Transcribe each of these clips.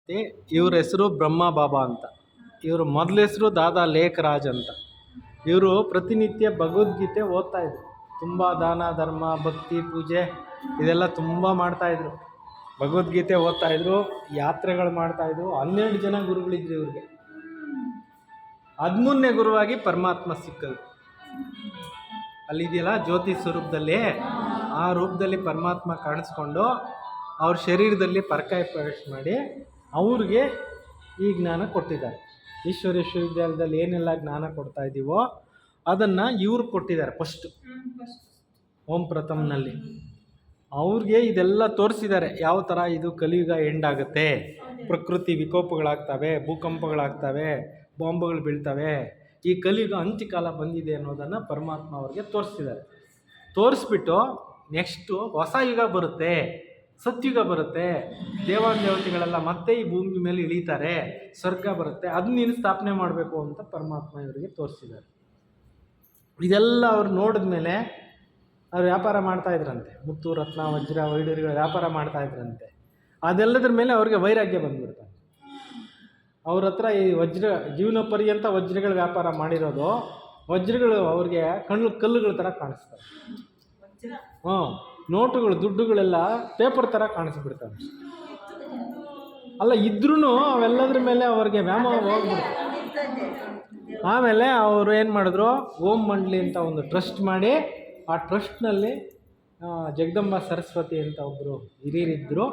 ಇವ್ರ ಹೆಸರು ಬ್ರಹ್ಮ ಬಾಬಾ ಅಂತ. ಇವರು ಮೊದಲ ಹೆಸರು ದಾದಾ ಲೇಖರಾಜ್ ಅಂತ. ಇವರು ಪ್ರತಿನಿತ್ಯ ಭಗವದ್ಗೀತೆ ಓದ್ತಾ ಇದ್ರು. ತುಂಬ ದಾನ ಧರ್ಮ ಭಕ್ತಿ ಪೂಜೆ ಇದೆಲ್ಲ ತುಂಬ ಮಾಡ್ತಾಯಿದ್ರು. ಭಗವದ್ಗೀತೆ ಓದ್ತಾ ಇದ್ರು, ಯಾತ್ರೆಗಳು ಮಾಡ್ತಾಯಿದ್ರು. 12 ಜನ ಗುರುಗಳಿದ್ರು ಇವ್ರಿಗೆ. 13ನೇ ಗುರುವಾಗಿ ಪರಮಾತ್ಮ ಸಿಕ್ಕರು. ಅಲ್ಲಿದೆಯಲ್ಲ ಜ್ಯೋತಿ ಸ್ವರೂಪದಲ್ಲಿ, ಆ ರೂಪದಲ್ಲಿ ಪರಮಾತ್ಮ ಕಾಣಿಸ್ಕೊಂಡು ಅವ್ರ ಶರೀರದಲ್ಲಿ ಪರಕಾಯ ಪ್ರವೇಶ ಮಾಡಿ ಅವ್ರಿಗೆ ಈ ಜ್ಞಾನ ಕೊಟ್ಟಿದ್ದಾರೆ. ಈಶ್ವರ ವಿಶ್ವವಿದ್ಯಾಲಯದಲ್ಲಿ ಏನೆಲ್ಲ ಜ್ಞಾನ ಕೊಡ್ತಾ ಇದ್ದೀವೋ ಅದನ್ನು ಇವ್ರು ಕೊಟ್ಟಿದ್ದಾರೆ. ಫಸ್ಟು ಓಂ ಪ್ರಥಮ್ನಲ್ಲಿ ಅವ್ರಿಗೆ ಇದೆಲ್ಲ ತೋರಿಸಿದ್ದಾರೆ. ಯಾವ ಥರ ಇದು ಕಲಿಯುಗ ಎಂಡಾಗುತ್ತೆ, ಪ್ರಕೃತಿ ವಿಕೋಪಗಳಾಗ್ತವೆ, ಭೂಕಂಪಗಳಾಗ್ತವೆ, ಬಾಂಬುಗಳು ಬೀಳ್ತವೆ, ಈ ಕಲಿಯುಗ ಅಂತ್ಯಕಾಲ ಬಂದಿದೆ ಅನ್ನೋದನ್ನು ಪರಮಾತ್ಮ ಅವ್ರಿಗೆ ತೋರಿಸ್ತಿದ್ದಾರೆ. ತೋರಿಸ್ಬಿಟ್ಟು ನೆಕ್ಸ್ಟು ಹೊಸ ಯುಗ ಬರುತ್ತೆ, ಸತ್ಯುಗ ಬರುತ್ತೆ, ದೇವತೆಗಳೆಲ್ಲ ಮತ್ತೆ ಈ ಭೂಮಿ ಮೇಲೆ ಇಳೀತಾರೆ, ಸ್ವರ್ಗ ಬರುತ್ತೆ, ಅದನ್ನ ನೀನು ಸ್ಥಾಪನೆ ಮಾಡಬೇಕು ಅಂತ ಪರಮಾತ್ಮ ಇವರಿಗೆ ತೋರಿಸಿದ್ದಾರೆ. ಇದೆಲ್ಲ ಅವ್ರು ನೋಡಿದ ಮೇಲೆ ಅವ್ರು ವ್ಯಾಪಾರ ಮಾಡ್ತಾಯಿದ್ರಂತೆ. ಮುತ್ತು ರತ್ನ ವಜ್ರ ವೈಡೂರ್ಯಗಳ ವ್ಯಾಪಾರ ಮಾಡ್ತಾಯಿದ್ರಂತೆ. ಅದೆಲ್ಲದ್ರ ಮೇಲೆ ಅವ್ರಿಗೆ ವೈರಾಗ್ಯ ಬಂದ್ಬಿಡ್ತಾರೆ. ಅವ್ರ ಹತ್ರ ಈ ವಜ್ರ ಜೀವನ ಪರ್ಯಂತ ವಜ್ರಗಳ ವ್ಯಾಪಾರ ಮಾಡಿರೋದು, ವಜ್ರಗಳು ಅವ್ರಿಗೆ ಕಲ್ಲುಗಳ ಥರ ಕಾಣಿಸ್ತವೆ. ನೋಟುಗಳು ದುಡ್ಡುಗಳೆಲ್ಲ ಪೇಪರ್ ಥರ ಕಾಣಿಸ್ಬಿಡ್ತವೆ. ಅಲ್ಲ ಇದ್ರೂ ಅವೆಲ್ಲದ್ರ ಮೇಲೆ ಅವ್ರಿಗೆ ವ್ಯಾಮೋಹ ಹೋಗ್ಬಿಡ್ತಾರೆ. ಆಮೇಲೆ ಅವರು ಏನು ಮಾಡಿದ್ರು, ಓಂ ಮಂಡಳಿ ಅಂತ ಒಂದು ಟ್ರಸ್ಟ್ ಮಾಡಿ, ಆ ಟ್ರಸ್ಟ್ನಲ್ಲಿ ಜಗದಂಬ ಸರಸ್ವತಿ ಅಂತ ಒಬ್ಬರು ಹಿರಿಯರಿದ್ದರು.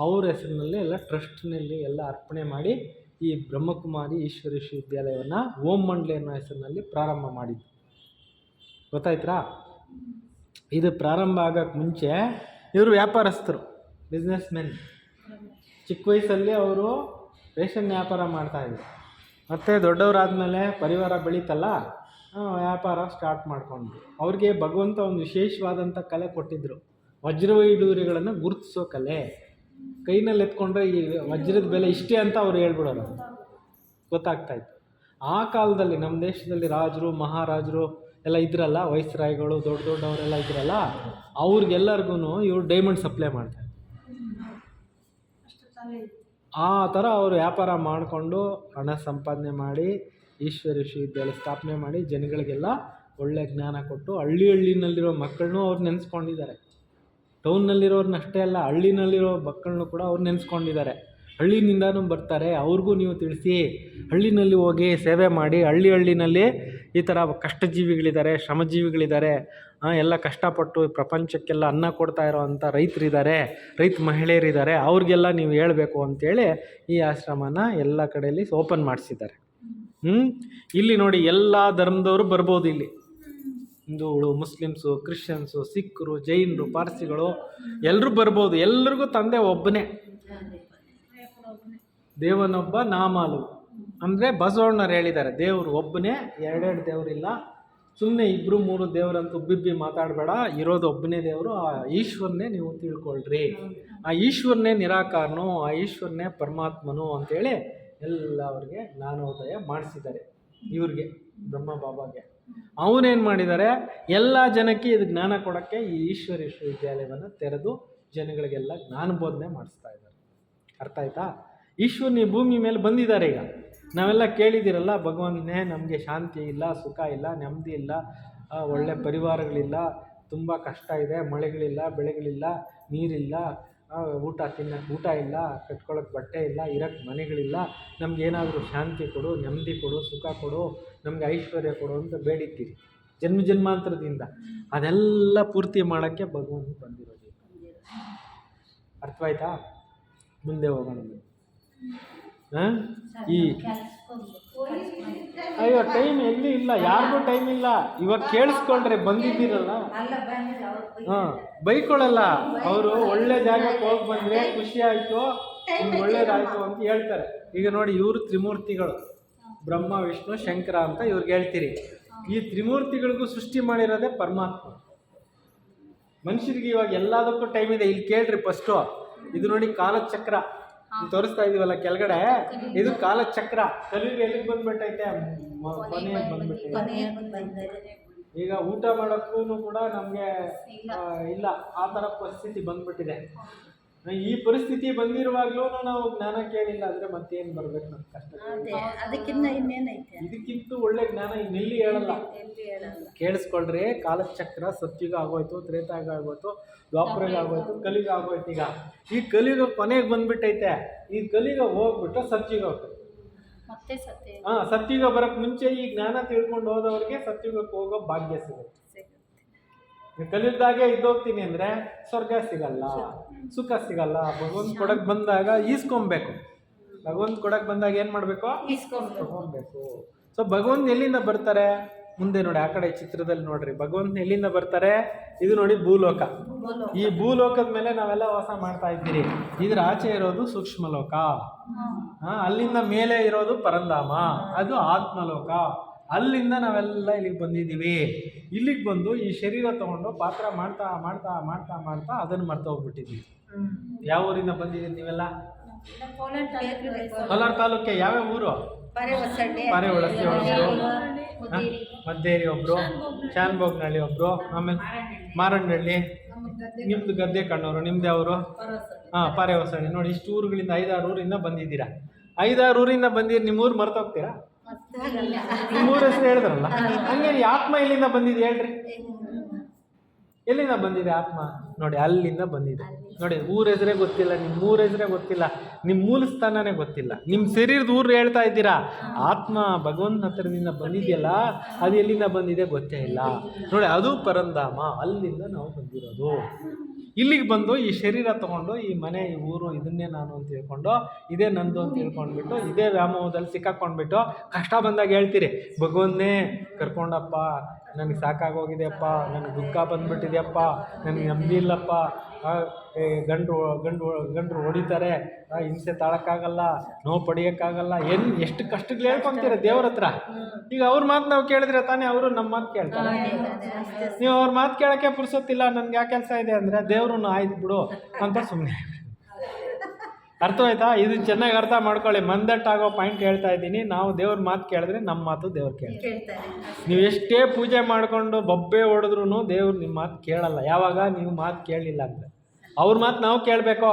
ಅವ್ರ ಹೆಸರಿನಲ್ಲಿ ಎಲ್ಲ ಟ್ರಸ್ಟ್ನಲ್ಲಿ ಎಲ್ಲ ಅರ್ಪಣೆ ಮಾಡಿ ಈ ಬ್ರಹ್ಮಕುಮಾರಿ ಈಶ್ವರ ವಿಶ್ವವಿದ್ಯಾಲಯವನ್ನು ಓಂ ಮಂಡಳಿ ಅನ್ನೋ ಹೆಸರಿನಲ್ಲಿ ಪ್ರಾರಂಭ ಮಾಡಿದ್ದು. ಗೊತ್ತಾಯ್ತಾ? ಇದು ಪ್ರಾರಂಭ ಆಗೋಕ್ಕೆ ಮುಂಚೆ ಇವರು ವ್ಯಾಪಾರಸ್ಥರು, ಬಿಸ್ನೆಸ್ ಮೆನ್. ಚಿಕ್ಕ ವಯಸ್ಸಲ್ಲಿ ಅವರು ರೇಷನ್ ವ್ಯಾಪಾರ ಮಾಡ್ತಾಯಿದ್ರು. ಮತ್ತು ದೊಡ್ಡವರಾದಮೇಲೆ ಪರಿವಾರ ಬೆಳೀತಲ್ಲ, ವ್ಯಾಪಾರ ಸ್ಟಾರ್ಟ್ ಮಾಡಿಕೊಂಡ್ರು. ಅವ್ರಿಗೆ ಭಗವಂತ ಒಂದು ವಿಶೇಷವಾದಂಥ ಕಲೆ ಕೊಟ್ಟಿದ್ದರು, ವಜ್ರವೈಡೂರ್ಯಗಳನ್ನು ಗುರುತಿಸೋ ಕಲೆ. ಕೈನಲ್ಲಿ ಎತ್ಕೊಂಡ್ರೆ ಈ ವಜ್ರದ ಬೆಲೆ ಇಷ್ಟೇ ಅಂತ ಅವ್ರು ಹೇಳ್ಬಿಡೋರು, ಗೊತ್ತಾಗ್ತಾಯಿತ್ತು. ಆ ಕಾಲದಲ್ಲಿ ನಮ್ಮ ದೇಶದಲ್ಲಿ ರಾಜರು ಮಹಾರಾಜರು ಎಲ್ಲ ಇದ್ರಲ್ಲ, ವೈಸ್ರಾಯ್ಗಳು ದೊಡ್ಡವರೆಲ್ಲ ಇದ್ರಲ್ಲ, ಅವ್ರಿಗೆಲ್ಲರಿಗೂ ಇವರು ಡೈಮಂಡ್ ಸಪ್ಲೈ ಮಾಡ್ತಾರೆ. ಆ ಥರ ಅವರು ವ್ಯಾಪಾರ ಮಾಡಿಕೊಂಡು ಹಣ ಸಂಪಾದನೆ ಮಾಡಿ ಈಶ್ವರ ವಿಶ್ವವಿದ್ಯಾಲಯ ಸ್ಥಾಪನೆ ಮಾಡಿ ಜನಗಳಿಗೆಲ್ಲ ಒಳ್ಳೆ ಜ್ಞಾನ ಕೊಟ್ಟು ಹಳ್ಳಿನಲ್ಲಿರೋ ಮಕ್ಕಳನ್ನೂ ಅವ್ರು ನೆನೆಸ್ಕೊಂಡಿದ್ದಾರೆ. ಟೌನ್ನಲ್ಲಿರೋರನ್ನ ಅಷ್ಟೇ ಅಲ್ಲ, ಹಳ್ಳಿನಲ್ಲಿರೋ ಮಕ್ಕಳನ್ನೂ ಕೂಡ ಅವ್ರು ನೆನೆಸ್ಕೊಂಡಿದ್ದಾರೆ. ಹಳ್ಳಿನಿಂದನೂ ಬರ್ತಾರೆ, ಅವ್ರಿಗೂ ನೀವು ತಿಳಿಸಿ, ಹಳ್ಳಿನಲ್ಲಿ ಹೋಗಿ ಸೇವೆ ಮಾಡಿ. ಹಳ್ಳಿನಲ್ಲಿ ಈ ಥರ ಕಷ್ಟಜೀವಿಗಳಿದ್ದಾರೆ, ಶ್ರಮಜೀವಿಗಳಿದ್ದಾರೆ, ಎಲ್ಲ ಕಷ್ಟಪಟ್ಟು ಪ್ರಪಂಚಕ್ಕೆಲ್ಲ ಅನ್ನ ಕೊಡ್ತಾ ಇರೋವಂಥ ರೈತರಿದ್ದಾರೆ, ರೈತ ಮಹಿಳೆಯರಿದ್ದಾರೆ, ಅವ್ರಿಗೆಲ್ಲ ನೀವು ಹೇಳಬೇಕು ಅಂಥೇಳಿ ಈ ಆಶ್ರಮನ ಎಲ್ಲ ಕಡೆಯಲ್ಲಿ ಓಪನ್ ಮಾಡಿಸಿದ್ದಾರೆ. ಇಲ್ಲಿ ನೋಡಿ, ಎಲ್ಲ ಧರ್ಮದವರು ಬರ್ಬೋದು ಇಲ್ಲಿ. ಹಿಂದೂಗಳು, ಮುಸ್ಲಿಮ್ಸು, ಕ್ರಿಶ್ಚಿಯನ್ಸು, ಸಿಖ್ರು, ಜೈನರು, ಪಾರ್ಸಿಗಳು ಎಲ್ಲರೂ ಬರ್ಬೋದು. ಎಲ್ರಿಗೂ ತಂದೆ ಒಬ್ಬನೇ, ದೇವನೊಬ್ಬ ನಾಮಾಲು. ಅಂದರೆ ಬಸವಣ್ಣರು ಹೇಳಿದ್ದಾರೆ, ದೇವರು ಒಬ್ಬನೇ, ಎರಡೆರಡು ದೇವರಿಲ್ಲ. ಸುಮ್ಮನೆ 2-3 ದೇವರಂತೂ ಉಬ್ಬಿಬ್ಬಿ ಮಾತಾಡಬೇಡ, ಇರೋದು ಒಬ್ಬನೇ ದೇವರು, ಆ ಈಶ್ವರನ್ನೇ ನೀವು ತಿಳ್ಕೊಳ್ರಿ. ಆ ಈಶ್ವರನೇ ನಿರಾಕಾರನು, ಆ ಈಶ್ವರನೇ ಪರಮಾತ್ಮನು ಅಂಥೇಳಿ ಎಲ್ಲ ಅವ್ರಿಗೆ ಜ್ಞಾನೋದಯ ಮಾಡಿಸಿದ್ದಾರೆ. ಇವ್ರಿಗೆ ಬ್ರಹ್ಮ ಬಾಬಾಗೆ ಅವನೇನು ಮಾಡಿದ್ದಾರೆ, ಎಲ್ಲ ಜನಕ್ಕೆ ಇದು ಜ್ಞಾನ ಕೊಡೋಕ್ಕೆ ಈ ಈಶ್ವರ ವಿಶ್ವವಿದ್ಯಾಲಯವನ್ನು ತೆರೆದು ಜನಗಳಿಗೆಲ್ಲ ಜ್ಞಾನ ಬೋಧನೆ ಮಾಡಿಸ್ತಾ ಇದ್ದಾರೆ. ಅರ್ಥ ಆಯ್ತಾ? ಈಶ್ವರನ ಭೂಮಿ ಮೇಲೆ ಬಂದಿದ್ದಾರೆ. ಈಗ ನಾವೆಲ್ಲ ಕೇಳಿದ್ದೀರಲ್ಲ, ಭಗವಂತನೇ ನಮಗೆ ಶಾಂತಿ ಇಲ್ಲ, ಸುಖ ಇಲ್ಲ, ನೆಮ್ಮದಿ ಇಲ್ಲ, ಒಳ್ಳೆ ಪರಿವಾರಗಳಿಲ್ಲ, ತುಂಬ ಕಷ್ಟ ಇದೆ, ಮಳೆಗಳಿಲ್ಲ, ಬೆಳೆಗಳಿಲ್ಲ, ನೀರಿಲ್ಲ, ತಿನ್ನೋಕ್ಕೆ ಊಟ ಇಲ್ಲ, ಕಟ್ಕೊಳ್ಳೋಕ್ಕೆ ಬಟ್ಟೆ ಇಲ್ಲ, ಇರೋಕ್ಕೆ ಮನೆಗಳಿಲ್ಲ, ನಮಗೇನಾದರೂ ಶಾಂತಿ ಕೊಡು, ನೆಮ್ಮದಿ ಕೊಡು, ಸುಖ ಕೊಡು, ನಮಗೆ ಐಶ್ವರ್ಯ ಕೊಡು ಅಂತ ಬೇಡಿದ್ದೀರಿ ಜನ್ಮಾಂತರದಿಂದ. ಅದೆಲ್ಲ ಪೂರ್ತಿ ಮಾಡೋಕ್ಕೆ ಭಗವಂತ ಬಂದಿರೋದು. ಅರ್ಥವಾಯ್ತಾ? ಮುಂದೆ ಹೋಗೋಣ. ಅಯ್ಯೋ, ಟೈಮ್ ಎಲ್ಲಿ ಇಲ್ಲ, ಯಾರಿಗೂ ಟೈಮ್ ಇಲ್ಲ. ಇವಾಗ ಕೇಳಿಸ್ಕೊಂಡ್ರೆ ಬಂದಿದ್ದೀರಲ್ಲ, ಬೈಕೊಳ್ಳಲ್ಲ ಅವರು. ಒಳ್ಳೆ ಜಾಗಕ್ಕೆ ಹೋಗಿ ಬಂದರೆ ಖುಷಿ ಆಯಿತು, ಒಳ್ಳೇದಾಯಿತು ಅಂತ ಹೇಳ್ತಾರೆ. ಈಗ ನೋಡಿ, ಇವರು ತ್ರಿಮೂರ್ತಿಗಳು, ಬ್ರಹ್ಮ ವಿಷ್ಣು ಶಂಕರ ಅಂತ ಇವ್ರಿಗೆ ಹೇಳ್ತೀರಿ. ಈ ತ್ರಿಮೂರ್ತಿಗಳಿಗೂ ಸೃಷ್ಟಿ ಮಾಡಿರೋದೇ ಪರಮಾತ್ಮ. ಮನುಷ್ಯರಿಗೆ ಇವಾಗ ಎಲ್ಲದಕ್ಕೂ ಟೈಮ್ ಇದೆ. ಇಲ್ಲಿ ಕೇಳ್ರಿ ಫಸ್ಟು, ಇದು ನೋಡಿ ಕಾಲಚಕ್ರ ತೋರಿಸ್ತಾ ಇದೀವಲ್ಲ ಕೆಳಗಡೆ, ಇದು ಕಾಲಚಕ್ರ. ಕಲಿಯುಗ ಎಲ್ಲಿಗೆ ಬಂದ್ಬಿಟ್ಟೈತೆ, ಕೊನೆಗೆ ಬಂದ್ಬಿಟ್ಟೈತೆ. ಈಗ ಊಟ ಮಾಡೋಕ್ಕೂ ಕೂಡ ನಮಗೆ ಇಲ್ಲ, ಆ ಥರ ಪರಿಸ್ಥಿತಿ ಬಂದ್ಬಿಟ್ಟಿದೆ. ಈ ಪರಿಸ್ಥಿತಿ ಬಂದಿರುವಾಗ್ಲೂ ನಾವು ಜ್ಞಾನ ಕೇಳಿಲ್ಲ ಅಂದ್ರೆ ಮತ್ತೇನ್ ಬರ್ಬೇಕು ನಮ್ಗೆ ಕಷ್ಟ. ಅದಕ್ಕಿಂತ ಇನ್ನೇನೈತೆ, ಇದಕ್ಕಿಂತ ಒಳ್ಳೆ ಜ್ಞಾನ ಇನ್ನೆಲ್ಲಿ ಹೇಳಲ್ಲ. ಕೇಳಿಸ್ಕೊಳ್ರಿ, ಕಾಲಚಕ್ರ ಸತ್ಯುಗ ಆಗೋಯ್ತು, ತ್ರೇತಾಗ ಆಗೋಯ್ತು, ದ್ವಾಪರಗ ಆಗೋಯ್ತು, ಕಲಿಗ ಆಗೋಯ್ತು. ಈಗ ಈ ಕಲಿಯುಗ ಕೊನೆಗೆ ಬಂದ್ಬಿಟ್ಟೈತೆ. ಈ ಕಲಿಯುಗ ಹೋಗ್ಬಿಟ್ಟು ಸತ್ಯುಗ ಹೋಗ್ತದೆ. ಮತ್ತೆ ಸತ್ಯ ಸತ್ಯುಗ ಬರಕ್ ಮುಂಚೆ ಈ ಜ್ಞಾನ ತಿಳ್ಕೊಂಡು ಹೋದವ್ರಿಗೆ ಸತ್ಯುಗಕ್ಕೆ ಹೋಗೋ ಭಾಗ್ಯ ಸಿಗುತ್ತೆ. ಕಲಿಯುಗದಾಗೆ ಇದ್ದೋಗ್ತೀನಿ ಅಂದ್ರೆ ಸ್ವರ್ಗ ಸಿಗಲ್ಲ, ಸುಖ ಸಿಗಲ್ಲ. ಭಗವಂತ ಕೊಡಕ್ ಬಂದಾಗ ಈಸ್ಕೊಬೇಕು. ಭಗವಂತ ಕೊಡಕ್ ಬಂದಾಗ ಏನ್ ಮಾಡ್ಬೇಕು? ತಗೊಬೇಕು. ಸೊ ಭಗವಂತ ಎಲ್ಲಿಂದ ಬರ್ತಾರೆ? ಮುಂದೆ ನೋಡಿ, ಆ ಕಡೆ ಚಿತ್ರದಲ್ಲಿ ನೋಡ್ರಿ, ಭಗವಂತ ಎಲ್ಲಿಂದ ಬರ್ತಾರೆ? ಇದು ನೋಡಿ ಭೂಲೋಕ. ಈ ಭೂಲೋಕದ ಮೇಲೆ ನಾವೆಲ್ಲ ವಾಸ ಮಾಡ್ತಾ ಇದ್ದೀರಿ. ಇದ್ರ ಆಚೆ ಇರೋದು ಸೂಕ್ಷ್ಮ ಲೋಕ, ಅಲ್ಲಿಂದ ಮೇಲೆ ಇರೋದು ಪರಂಧಾಮ, ಅದು ಆತ್ಮಲೋಕ. ಅಲ್ಲಿಂದ ನಾವೆಲ್ಲ ಇಲ್ಲಿಗೆ ಬಂದಿದ್ದೀವಿ. ಇಲ್ಲಿಗೆ ಬಂದು ಈ ಶರೀರ ತಗೊಂಡು ಪಾತ್ರ ಮಾಡ್ತಾ ಮಾಡ್ತಾ ಮಾಡ್ತಾ ಮಾಡ್ತಾ ಅದನ್ನು ಮರ್ತ ಹೋಗ್ಬಿಟ್ಟಿದ್ವಿ. ಯಾವ ಊರಿಂದ ಬಂದಿದ್ದೀರಿ ನೀವೆಲ್ಲ? ಕೋಲಾರ ತಾಲೂಕೆ ಯಾವ್ಯಾವ ಊರು? ಪಾರೆವಳಸೆ ಒಬ್ರು, ಮದ್ದೇರಿ ಒಬ್ರು, ಶಾನ್ಭೋಗ್ನಹಳ್ಳಿ ಒಬ್ರು, ಆಮೇಲೆ ಮಾರಂಡಹಳ್ಳಿ. ನಿಮ್ದು ಗದ್ದೆ ಕಣ್ಣವರು. ನಿಮ್ದು ಯಾವರು? ಪಾರೆವಸಳ್ಳಿ. ನೋಡಿ, ಇಷ್ಟು ಊರುಗಳಿಂದ 5-6 ಊರಿಂದ ಬಂದಿದ್ದೀರಾ. 5-6 ಊರಿಂದ ಬಂದಿರಿ. ನಿಮ್ಮೂರು ಮರ್ತೋಗ್ತೀರಾ? ನಿಮ್ಮೂರ ಹೆಸರು ಹೇಳಿದ್ರಲ್ಲ. ಹಂಗೆ ಈ ಆತ್ಮ ಎಲ್ಲಿಂದ ಬಂದಿದೆ ಹೇಳ್ರಿ? ಎಲ್ಲಿಂದ ಬಂದಿದೆ ಆತ್ಮ? ನೋಡಿ, ಅಲ್ಲಿಂದ ಬಂದಿದೆ. ನೋಡಿ, ಊರ ಹೆಸರೇ ಗೊತ್ತಿಲ್ಲ, ನಿಮ್ಮ ಊರ ಹೆಸರೇ ಗೊತ್ತಿಲ್ಲ, ನಿಮ್ಮ ಮೂಲ ಸ್ಥಾನನೇ ಗೊತ್ತಿಲ್ಲ, ನಿಮ್ಮ ಶರೀರದ ಊರು ಹೇಳ್ತಾ ಇದ್ದೀರಾ. ಆತ್ಮ ಭಗವಂತ ಹತ್ರದಿಂದ ಬಂದಿದೆಯಲ್ಲ, ಅದು ಎಲ್ಲಿಂದ ಬಂದಿದೆ ಗೊತ್ತೇ ಇಲ್ಲ. ನೋಡಿ, ಅದು ಪರಂಧಾಮ. ಅಲ್ಲಿಂದ ನಾವು ಬಂದಿರೋದು. ಇಲ್ಲಿಗೆ ಬಂದು ಈ ಶರೀರ ತಗೊಂಡು ಈ ಮನೆ, ಈ ಊರು, ಇದನ್ನೇ ನಾನು ಅಂತ ಹೇಳ್ಕೊಂಡು, ಇದೇ ನಂದು ಅಂತ ಹೇಳ್ಕೊಂಡ್ಬಿಟ್ಟು, ಇದೇ ವ್ಯಾಮೋಹದಲ್ಲಿ ಸಿಕ್ಕಾಕೊಂಡ್ಬಿಟ್ಟು ಕಷ್ಟ ಬಂದಾಗ ಹೇಳ್ತೀರಿ, ಭಗವಂತನೇ ಕರ್ಕೊಂಡಪ್ಪ, ನನಗೆ ಸಾಕಾಗೋಗಿದೆಯಪ್ಪ, ನನಗೆ ದುಃಖ ಬಂದ್ಬಿಟ್ಟಿದೆಯಪ್ಪ, ನನಗೆ ನೆಮ್ಮದಿ ಇಲ್ಲಪ್ಪ, ಗಂಡ್ರು ಹೊಡಿತಾರೆ, ಹಿಂಸೆ ತಾಳಕ್ಕಾಗಲ್ಲ, ನೋವು ಪಡಿಯೋಕ್ಕಾಗಲ್ಲ, ಎಷ್ಟು ಕಷ್ಟಗಳು ಹೇಳ್ಕೊಂತೀರ ದೇವ್ರ ಹತ್ರ. ಈಗ ಅವ್ರ ಮಾತು ನಾವು ಕೇಳಿದ್ರೆ ತಾನೇ ಅವರು ನಮ್ಮ ಮಾತು ಕೇಳ್ತಾರೆ. ನೀವು ಅವ್ರ ಮಾತು ಕೇಳೋಕ್ಕೆ ಪುರ್ಸೊತ್ತಿಲ್ಲ, ನನಗೆ ಯಾವ ಕೆಲಸ ಇದೆ ಅಂದರೆ ದೇವ್ರು ಆಯ್ತು ಬಿಡು ಅಂತ ಸುಮ್ಮನೆ. ಅರ್ಥವಾಯ್ತಾ? ಇದು ಚೆನ್ನಾಗಿ ಅರ್ಥ ಮಾಡ್ಕೊಳ್ಳಿ. ಮಂದಟ್ಟಾಗೋ ಪಾಯಿಂಟ್ ಹೇಳ್ತಾ ಇದ್ದೀನಿ. ನಾವು ದೇವ್ರ ಮಾತು ಕೇಳಿದ್ರೆ ನಮ್ಮ ಮಾತು ದೇವ್ರು ಕೇಳ್ತಾರೆ. ನೀವು ಎಷ್ಟೇ ಪೂಜೆ ಮಾಡಿಕೊಂಡು ಬೊಬ್ಬೆ ಹೊಡೆದ್ರು ದೇವ್ರು ನಿಮ್ಮ ಮಾತು ಕೇಳಲ್ಲ. ಯಾವಾಗ ನೀವು ಮಾತು ಕೇಳಲಿಲ್ಲ ಅಂದರೆ. ಅವ್ರ ಮಾತು ನಾವು ಕೇಳಬೇಕು.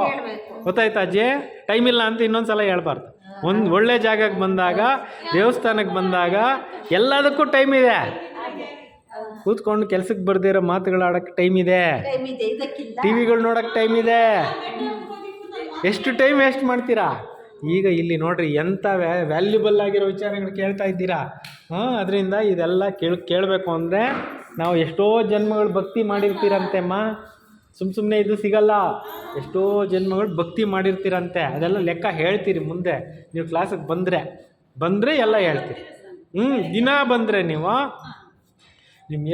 ಗೊತ್ತಾಯ್ತಾ ಅಜ್ಜಿ? ಟೈಮ್ ಇಲ್ಲ ಅಂತ ಇನ್ನೊಂದ್ಸಲ ಹೇಳ್ಬಾರ್ದು. ಒಂದು ಒಳ್ಳೆ ಜಾಗಕ್ಕೆ ಬಂದಾಗ, ದೇವಸ್ಥಾನಕ್ಕೆ ಬಂದಾಗ ಎಲ್ಲದಕ್ಕೂ ಟೈಮ್ ಇದೆ. ಕೂತ್ಕೊಂಡು ಕೆಲ್ಸಕ್ಕೆ ಬರ್ದಿರೋ ಮಾತುಗಳು ಆಡೋಕ್ಕೆ ಟೈಮ್ ಇದೆ, ಟಿವಿಗಳು ನೋಡೋಕ್ಕೆ ಟೈಮ್ ಇದೆ. ಎಷ್ಟು ಟೈಮ್ ವೇಸ್ಟ್ ಮಾಡ್ತೀರಾ? ಈಗ ಇಲ್ಲಿ ನೋಡ್ರಿ, ಎಂಥ ವ್ಯಾಲ್ಯೂಬಲ್ ಆಗಿರೋ ವಿಚಾರಗಳು ಕೇಳ್ತಾ ಇದ್ದೀರಾ. ಅದರಿಂದ ಇದೆಲ್ಲ ಕೇಳಬೇಕು ಅಂದರೆ ನಾವು ಎಷ್ಟೋ ಜನ್ಮಗಳು ಭಕ್ತಿ ಮಾಡಿರ್ತೀರಂತೆಮ್ಮ. ಸುಮ್ಮನೆ ಇದು ಸಿಗಲ್ಲ. ಎಷ್ಟೋ ಜನ್ಮಗಳು ಭಕ್ತಿ ಮಾಡಿರ್ತೀರಂತೆ. ಅದೆಲ್ಲ ಲೆಕ್ಕ ಹೇಳ್ತೀರಿ ಮುಂದೆ ನೀವು ಕ್ಲಾಸಿಗೆ ಬಂದರೆ ಎಲ್ಲ ಹೇಳ್ತೀರಿ. ದಿನ ಬಂದರೆ ನೀವು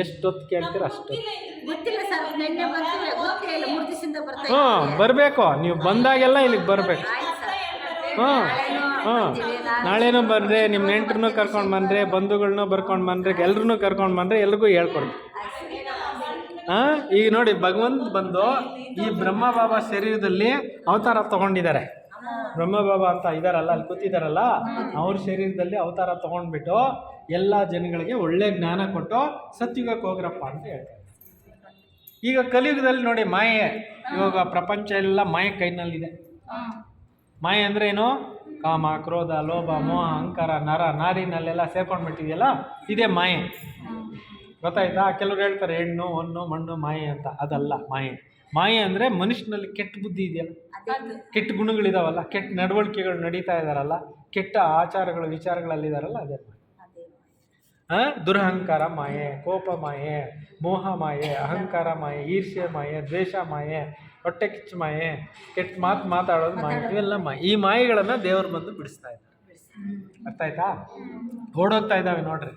ಎಷ್ಟೊತ್ತು ಕೇಳ್ತೀರ ಅಷ್ಟೊತ್ತು. ಬರಬೇಕು. ನೀವು ಬಂದಾಗೆಲ್ಲ ಇಲ್ಲಿಗೆ ಬರಬೇಕು. ನಾಳೆನೂ ಬಂದರೆ, ನಿಮ್ಮ ನೆಂಟ್ರನ್ನೂ ಕರ್ಕೊಂಡು ಬಂದರೆ, ಬಂಧುಗಳನ್ನೂ ಬರ್ಕೊಂಡು ಬಂದರೆ, ಎಲ್ರೂ ಕರ್ಕೊಂಡು ಬಂದರೆ ಎಲ್ರಿಗೂ ಹೇಳ್ಕೊಡ್ತೀವಿ. ಈಗ ನೋಡಿ, ಭಗವಂತ ಬಂದು ಈ ಬ್ರಹ್ಮ ಬಾಬಾ ಶರೀರದಲ್ಲಿ ಅವತಾರ ತಗೊಂಡಿದ್ದಾರೆ. ಬ್ರಹ್ಮ ಬಾಬಾ ಅಂತ ಇದಾರಲ್ಲ, ಅಲ್ಲಿ ಕೂತಿದಾರಲ್ಲ, ಅವ್ರ ಶರೀರದಲ್ಲಿ ಅವತಾರ ತಗೊಂಡ್ಬಿಟ್ಟು ಎಲ್ಲ ಜನಗಳಿಗೆ ಒಳ್ಳೆ ಜ್ಞಾನ ಕೊಟ್ಟು ಸತ್ಯುಗಕ್ಕೆ ಹೋಗ್ರಪ್ಪ ಅಂತ ಹೇಳ್ತಾರೆ. ಈಗ ಕಲಿಯುಗದಲ್ಲಿ ನೋಡಿ, ಮಾಯೆ. ಇವಾಗ ಪ್ರಪಂಚ ಎಲ್ಲ ಮಾಯೆ ಕೈನಲ್ಲಿದೆ. ಮಾಯೆ ಅಂದರೆ ಏನು? ಕಾಮ, ಕ್ರೋಧ, ಲೋಭ, ಮೋಹ, ಅಹಂಕಾರ, ನರ ನಾರಿನಲ್ಲೆಲ್ಲ ಸೇರ್ಕೊಂಡ್ಬಿಟ್ಟಿದೆಯಲ್ಲ, ಇದೇ ಮಾಯೆ. ಗೊತ್ತಾಯ್ತಾ? ಕೆಲವ್ರು ಹೇಳ್ತಾರೆ ಹೆಣ್ಣು, ಹೊನ್ನು, ಮಣ್ಣು ಮಾಯೆ ಅಂತ. ಅದಲ್ಲ ಮಾಯೆ. ಮಾಯೆ ಅಂದರೆ ಮನುಷ್ಯನಲ್ಲಿ ಕೆಟ್ಟ ಬುದ್ಧಿ ಇದೆಯಲ್ಲ, ಕೆಟ್ಟ ಗುಣಗಳಿದಾವಲ್ಲ, ಕೆಟ್ಟ ನಡವಳಿಕೆಗಳು ನಡೀತಾ ಇದ್ದಾರಲ್ಲ, ಕೆಟ್ಟ ಆಚಾರಗಳು ವಿಚಾರಗಳಲ್ಲಿದ್ದಾರಲ್ಲ, ಅದೇ ಮಾಯೆ. ದುರಹಂಕಾರ ಮಾಯೆ, ಕೋಪ ಮಾಯೆ, ಮೋಹ ಮಾಯೆ, ಅಹಂಕಾರ ಮಾಯೆ, ಈರ್ಷ್ಯೆ ಮಾಯೆ, ದ್ವೇಷ ಮಾಯೆ, ಹೊಟ್ಟೆ ಕಿಚ್ಚು ಮಾಯೆ, ಕೆಟ್ಟ ಮಾತಾಡೋದು ಮಾಯೆ. ಇವೆಲ್ಲ ಮಾಯೆ. ಈ ಮಾಯೆಗಳನ್ನು ದೇವರು ಬಂದು ಬಿಡಿಸ್ತಾ ಇದ್ದಾರೆ. ಅರ್ಥ ಆಯ್ತಾ? ಓಡೋಗ್ತಾ ಇದ್ದಾವೆ ನೋಡ್ರಿ.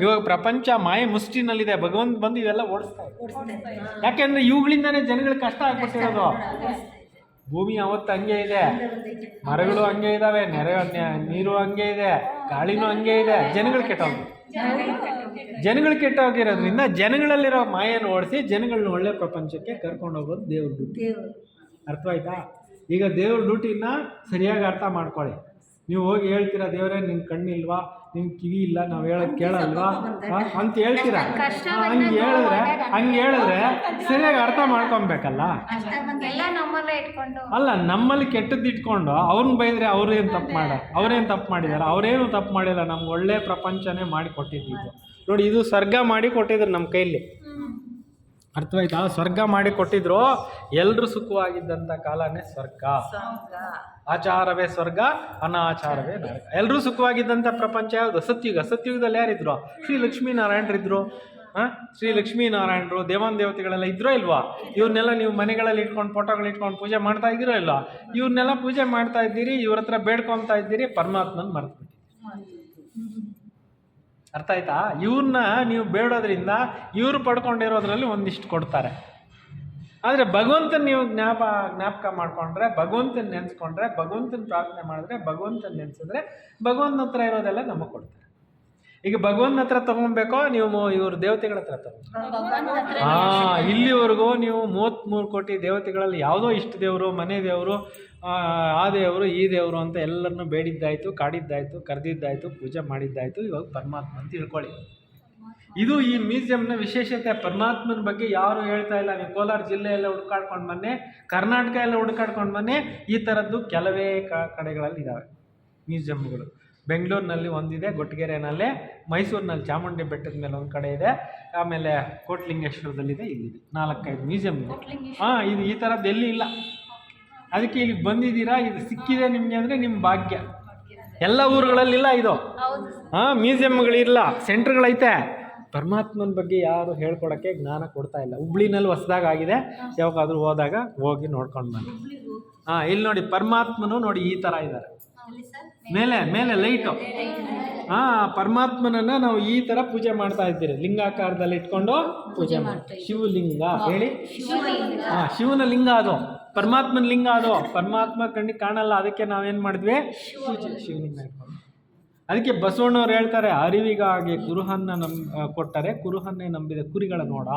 ಇವಾಗ ಪ್ರಪಂಚ ಮಾಯೆ ಮುಷ್ಟಿನಲ್ಲಿದೆ. ಭಗವಂತ ಬಂದು ಇವೆಲ್ಲ ಓಡಿಸ್ತಾ ಇದ್ದಾರೆ. ಯಾಕೆಂದ್ರೆ ಇವುಗಳಿಂದಾನೇ ಜನಗಳಿಗೆ ಕಷ್ಟ ಆಗ್ಬಿಟ್ಟಿರೋದು. ಭೂಮಿ ಅವತ್ತು ಹಂಗೆ ಇದೆ, ಮರಗಳು ಹಂಗೆ ಇದ್ದಾವೆ, ನೀರು ಹಂಗೆ ಇದೆ, ಗಾಳಿನೂ ಹಂಗೆ ಇದೆ. ಜನಗಳು ಕೆಟ್ಟೋಗಿರೋದ್ರಿಂದ ಜನಗಳಲ್ಲಿರೋ ಮಾಯನ್ನು ಓಡಿಸಿ ಜನಗಳನ್ನ ಒಳ್ಳೆ ಪ್ರಪಂಚಕ್ಕೆ ಕರ್ಕೊಂಡು ಹೋಗೋದು ದೇವ್ರ ಡ್ಯೂಟಿ. ಅರ್ಥವಾಯ್ತಾ? ಈಗ ದೇವ್ರ ಡ್ಯೂಟಿನ ಸರಿಯಾಗಿ ಅರ್ಥ ಮಾಡ್ಕೊಳ್ಳಿ. ನೀವು ಹೋಗಿ ಹೇಳ್ತೀರಾ ದೇವರೇ ನಿನ್ನ ಕಣ್ಣಿಲ್ವಾ, ನಿನ್ನ ಕಿವಿ ಇಲ್ಲ, ನಾವು ಹೇಳೋದು ಕೇಳಲ್ವಾ ಅಂತ ಹೇಳ್ತೀರಾ. ಹಂಗೆ ಹೇಳಿದ್ರೆ ಸರಿಯಾಗಿ ಅರ್ಥ ಮಾಡ್ಕೊಬೇಕಲ್ಲ. ಎಲ್ಲ ನಮ್ಮಲ್ಲೇ ಇಟ್ಕೊಂಡು ಅಲ್ಲ, ನಮ್ಮಲ್ಲಿ ಕೆಟ್ಟದ್ದು ಇಟ್ಕೊಂಡು ಅವ್ರನ್ನ ಬೈದ್ರೆ ಅವ್ರೇನು ತಪ್ಪು ಮಾಡಿದ್ದಾರೆ? ಅವರೇನು ತಪ್ಪು ಮಾಡಿಲ್ಲ. ನಮ್ಗೆ ಒಳ್ಳೆ ಪ್ರಪಂಚನೇ ಮಾಡಿ ಕೊಟ್ಟಿದ್ದು. ನೋಡಿ, ಇದು ಸ್ವರ್ಗ ಮಾಡಿ ಕೊಟ್ಟಿದ್ರು ನಮ್ಮ ಕೈಲಿ. ಅರ್ಥವಾಯ್ತಾ? ಸ್ವರ್ಗ ಮಾಡಿ ಕೊಟ್ಟಿದ್ರು. ಎಲ್ಲರೂ ಸುಖವಾಗಿದ್ದಂಥ ಕಾಲನೇ ಸ್ವರ್ಗ. ಆಚಾರವೇ ಸ್ವರ್ಗ, ಅನಾಚಾರವೇ ನರಕ. ಎಲ್ಲರೂ ಸುಖವಾಗಿದ್ದಂಥ ಪ್ರಪಂಚ ಯಾವುದು? ಸತ್ಯುಗದಲ್ಲಿ ಯಾರಿದ್ರು? ಶ್ರೀ ಲಕ್ಷ್ಮೀನಾರಾಯಣರಿದ್ರು. ಶ್ರೀ ಲಕ್ಷ್ಮೀನಾರಾಯಣರು, ದೇವಾನ್ ದೇವತೆಗಳೆಲ್ಲ ಇದ್ರೋ ಇಲ್ವಾ? ಇವ್ರನ್ನೆಲ್ಲ ನೀವು ಮನೆಗಳಲ್ಲಿ ಇಟ್ಕೊಂಡು ಫೋಟೋಗಳು ಇಟ್ಕೊಂಡು ಪೂಜೆ ಮಾಡ್ತಾ ಇದ್ದೀರೋ ಇಲ್ವಾ? ಇವ್ರನ್ನೆಲ್ಲ ಪೂಜೆ ಮಾಡ್ತಾ ಇದ್ದೀರಿ, ಇವ್ರ ಹತ್ರ ಬೇಡ್ಕೊತಾ ಇದ್ದೀರಿ, ಪರಮಾತ್ಮನ ಮರೆತು. ಅರ್ಥ ಆಯ್ತಾ? ಇವ್ರನ್ನ ನೀವು ಬೇಡೋದ್ರಿಂದ ಇವರು ಪಡ್ಕೊಂಡಿರೋದ್ರಲ್ಲಿ ಒಂದಿಷ್ಟು ಕೊಡ್ತಾರೆ. ಆದರೆ ಭಗವಂತನ ನೀವು ಜ್ಞಾಪಕ ಮಾಡಿಕೊಂಡ್ರೆ, ಭಗವಂತನ ನೆನೆಸ್ಕೊಂಡ್ರೆ, ಭಗವಂತನ ಪ್ರಾರ್ಥನೆ ಮಾಡಿದ್ರೆ, ಭಗವಂತನ ನೆನೆಸಿದ್ರೆ ಭಗವಂತನ ಹತ್ರ ಇರೋದೆಲ್ಲ ನಮಗೆ ಕೊಡ್ತಾರೆ. ಈಗ ಭಗವಂತನ ಹತ್ರ ತಗೊಬೇಕೋ ನೀವು ಇವ್ರ ದೇವತೆಗಳ ಹತ್ರ ತಗೊಂಡು ಇಲ್ಲಿವರೆಗೂ ನೀವು 33 ಕೋಟಿ ದೇವತೆಗಳಲ್ಲಿ ಯಾವುದೋ ಇಷ್ಟು ದೇವರು, ಮನೆ ದೇವರು, ಆ ದೇವರು, ಈ ದೇವರು ಅಂತ ಎಲ್ಲರನ್ನೂ ಬೇಡಿದ್ದಾಯಿತು, ಕಾಡಿದ್ದಾಯಿತು, ಕರೆದಿದ್ದಾಯಿತು, ಪೂಜೆ ಮಾಡಿದ್ದಾಯಿತು. ಇವಾಗ ಪರಮಾತ್ಮ ಅಂತ ತಿಳ್ಕೊಳ್ಳಿ. ಇದು ಈ ಮ್ಯೂಸಿಯಂನ ವಿಶೇಷತೆ. ಪರಮಾತ್ಮನ ಬಗ್ಗೆ ಯಾರು ಹೇಳ್ತಾ ಇಲ್ಲ. ನೀವು ಕೋಲಾರ ಜಿಲ್ಲೆಯೆಲ್ಲ ಹುಡುಕಾಡ್ಕೊಂಡು ಬನ್ನಿ, ಕರ್ನಾಟಕ ಎಲ್ಲ ಹುಡುಕಾಡ್ಕೊಂಡು ಬನ್ನಿ, ಈ ಥರದ್ದು ಕೆಲವೇ ಕಡೆಗಳಲ್ಲಿ ಇದ್ದಾವೆ ಮ್ಯೂಸಿಯಂಗಳು. ಬೆಂಗಳೂರಿನಲ್ಲಿ ಒಂದಿದೆ, ಗೊಟ್ಟಗೆರೆನಲ್ಲಿ, ಮೈಸೂರಿನಲ್ಲಿ ಚಾಮುಂಡಿ ಬೆಟ್ಟದ ಮೇಲೆ ಒಂದು ಕಡೆ ಇದೆ, ಆಮೇಲೆ ಕೋಟ್ಲಿಂಗೇಶ್ವರದಲ್ಲಿದೆ, ಇಲ್ಲಿದೆ. 4-5 ಮ್ಯೂಸಿಯಂ ಇದೆ. ಇದು ಈ ಥರದ್ದು ಎಲ್ಲಿ ಇಲ್ಲ. ಅದಕ್ಕೆ ಇಲ್ಲಿ ಬಂದಿದ್ದೀರಾ, ಇದು ಸಿಕ್ಕಿದೆ ನಿಮಗೆ ಅಂದರೆ ನಿಮ್ಮ ಭಾಗ್ಯ. ಎಲ್ಲ ಊರುಗಳಲ್ಲಿಲ್ಲ ಇದು. ಮ್ಯೂಸಿಯಂಗಳಿಲ್ಲ, ಸೆಂಟ್ರ್ಗಳೈತೆ. ಪರಮಾತ್ಮನ ಬಗ್ಗೆ ಯಾರು ಹೇಳ್ಕೊಡೋಕ್ಕೆ ಜ್ಞಾನ ಕೊಡ್ತಾ ಇಲ್ಲ. ಹುಬ್ಳಿನಲ್ಲಿ ಹೊಸದಾಗ ಆಗಿದೆ, ಯಾವಾಗಾದ್ರೂ ಹೋದಾಗ ಹೋಗಿ ನೋಡ್ಕೊಂಡು ಬನ್ನಿ. ಇಲ್ಲಿ ನೋಡಿ, ಪರಮಾತ್ಮನು ನೋಡಿ ಈ ಥರ ಇದ್ದಾರೆ. ಮೇಲೆ ಲೈಟು. ಪರಮಾತ್ಮನನ್ನ ನಾವು ಈ ಥರ ಪೂಜೆ ಮಾಡ್ತಾ ಇದ್ದೀರಿ, ಲಿಂಗಾಕಾರದಲ್ಲಿ ಇಟ್ಕೊಂಡು ಪೂಜೆ ಮಾಡ್ತೀವಿ. ಶಿವಲಿಂಗ ಹೇಳಿ. ಶಿವನ ಲಿಂಗ ಅದು, ಪರಮಾತ್ಮನ ಲಿಂಗ ಅದು. ಪರಮಾತ್ಮ ಕಣ್ಣಿಗೆ ಕಾಣಲ್ಲ, ಅದಕ್ಕೆ ನಾವೇನು ಮಾಡಿದ್ವಿ? ಶಿವಲಿಂಗ ಇಟ್ಕೊಂಡು. ಅದಕ್ಕೆ ಬಸವಣ್ಣವ್ರು ಹೇಳ್ತಾರೆ, ಅರಿವಿಗಾಗಿ ಕುರುಹನ್ನ ಕೊಟ್ಟರೆ ಕುರುಹನ್ನೇ ನಂಬಿದ ಕುರಿಗಳ ನೋಡ.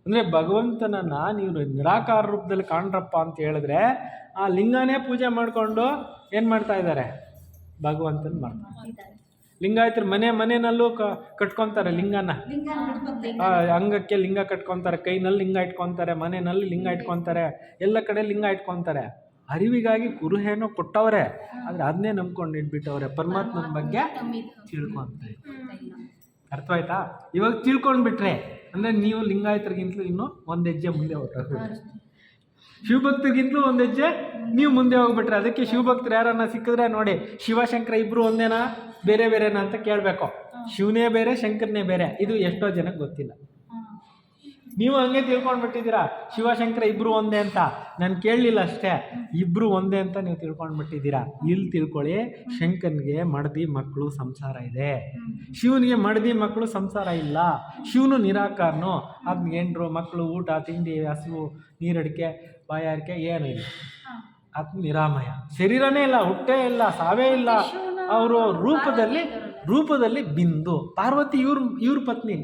ಅಂದರೆ ಭಗವಂತನನ್ನು ನೀವು ನಿರಾಕಾರ ರೂಪದಲ್ಲಿ ಕಾಣ್ರಪ್ಪ ಅಂತ ಹೇಳಿದ್ರೆ ಆ ಲಿಂಗನೇ ಪೂಜೆ ಮಾಡಿಕೊಂಡು ಏನು ಮಾಡ್ತಾ ಇದ್ದಾರೆ? ಭಗವಂತನ ಮಾಡ್ತಾರೆ. ಲಿಂಗಾಯತರು ಮನೆಯಲ್ಲೂ ಕಟ್ಕೊತಾರೆ ಲಿಂಗನ. ಅಂಗಕ್ಕೆ ಲಿಂಗ ಕಟ್ಕೊತಾರೆ, ಕೈನಲ್ಲಿ ಲಿಂಗ ಇಟ್ಕೊತಾರೆ, ಮನೆಯಲ್ಲಿ ಲಿಂಗ ಇಟ್ಕೊತಾರೆ, ಎಲ್ಲ ಕಡೆ ಲಿಂಗ ಇಟ್ಕೊತಾರೆ. ಅರಿವಿಗಾಗಿ ಕುರುಹೇನೋ ಕೊಟ್ಟವ್ರೆ, ಆದರೆ ಅದನ್ನೇ ನಂಬ್ಕೊಂಡು ಇಟ್ಬಿಟ್ಟವ್ರೆ. ಪರಮಾತ್ಮನ ಬಗ್ಗೆ ತಿಳ್ಕೊಂತಾರೆ. ಅರ್ಥವಾಯ್ತಾ? ಇವಾಗ ತಿಳ್ಕೊಂಡ್ಬಿಟ್ರೆ ಅಂದರೆ ನೀವು ಲಿಂಗಾಯತರಿಗಿಂತಲೂ ಇನ್ನೂ ಒಂದು ಹೆಜ್ಜೆ ಮುಂದೆ ಹೊರಟೋಗ್ಬಿಟ್ರೆ, ಶಿವಭಕ್ತರಿಗಿಂತಲೂ ಒಂದು ಹೆಜ್ಜೆ ನೀವು ಮುಂದೆ ಹೋಗ್ಬಿಟ್ರೆ. ಅದಕ್ಕೆ ಶಿವಭಕ್ತರು ಯಾರನ್ನ ಸಿಕ್ಕಿದ್ರೆ ನೋಡಿ, ಶಿವಶಂಕರ ಇಬ್ಬರು ಒಂದೇನಾ ಬೇರೆ ಬೇರೆನಾ ಅಂತ ಕೇಳಬೇಕು. ಶಿವನೇ ಬೇರೆ, ಶಂಕರನೇ ಬೇರೆ. ಇದು ಎಷ್ಟೋ ಜನಕ್ಕೆ ಗೊತ್ತಿಲ್ಲ. ನೀವು ಹಂಗೆ ತಿಳ್ಕೊಂಡ್ಬಿಟ್ಟಿದ್ದೀರಾ ಶಿವಶಂಕರ ಇಬ್ಬರು ಒಂದೇ ಅಂತ. ನಾನು ಕೇಳಲಿಲ್ಲ ಅಷ್ಟೇ, ಇಬ್ಬರು ಒಂದೇ ಅಂತ ನೀವು ತಿಳ್ಕೊಂಡ್ಬಿಟ್ಟಿದ್ದೀರಾ. ಇಲ್ಲಿ ತಿಳ್ಕೊಳ್ಳಿ, ಶಂಕರನಿಗೆ ಮಡದಿ ಮಕ್ಕಳು ಸಂಸಾರ ಇದೆ, ಶಿವನಿಗೆ ಮಡದಿ ಮಕ್ಕಳು ಸಂಸಾರ ಇಲ್ಲ. ಶಿವನು ನಿರಾಕಾರನು. ಅದನ್ನ ಹೆಂಡ್ರು ಮಕ್ಕಳು, ಊಟ ತಿಂಡಿ, ಹಸಿವು, ನೀರಡಿಕೆ, ಬಾಯಾರಿಕೆ ಏನೂ ಇಲ್ಲ. ಅದು ನಿರಾಮಯ. ಶರೀರನೇ ಇಲ್ಲ, ಹುಟ್ಟೇ ಇಲ್ಲ, ಸಾವೇ ಇಲ್ಲ. ಅವರು ರೂಪದಲ್ಲಿ ಬಿಂದು. ಪಾರ್ವತಿ ಇವ್ರ ಪತ್ನಿ,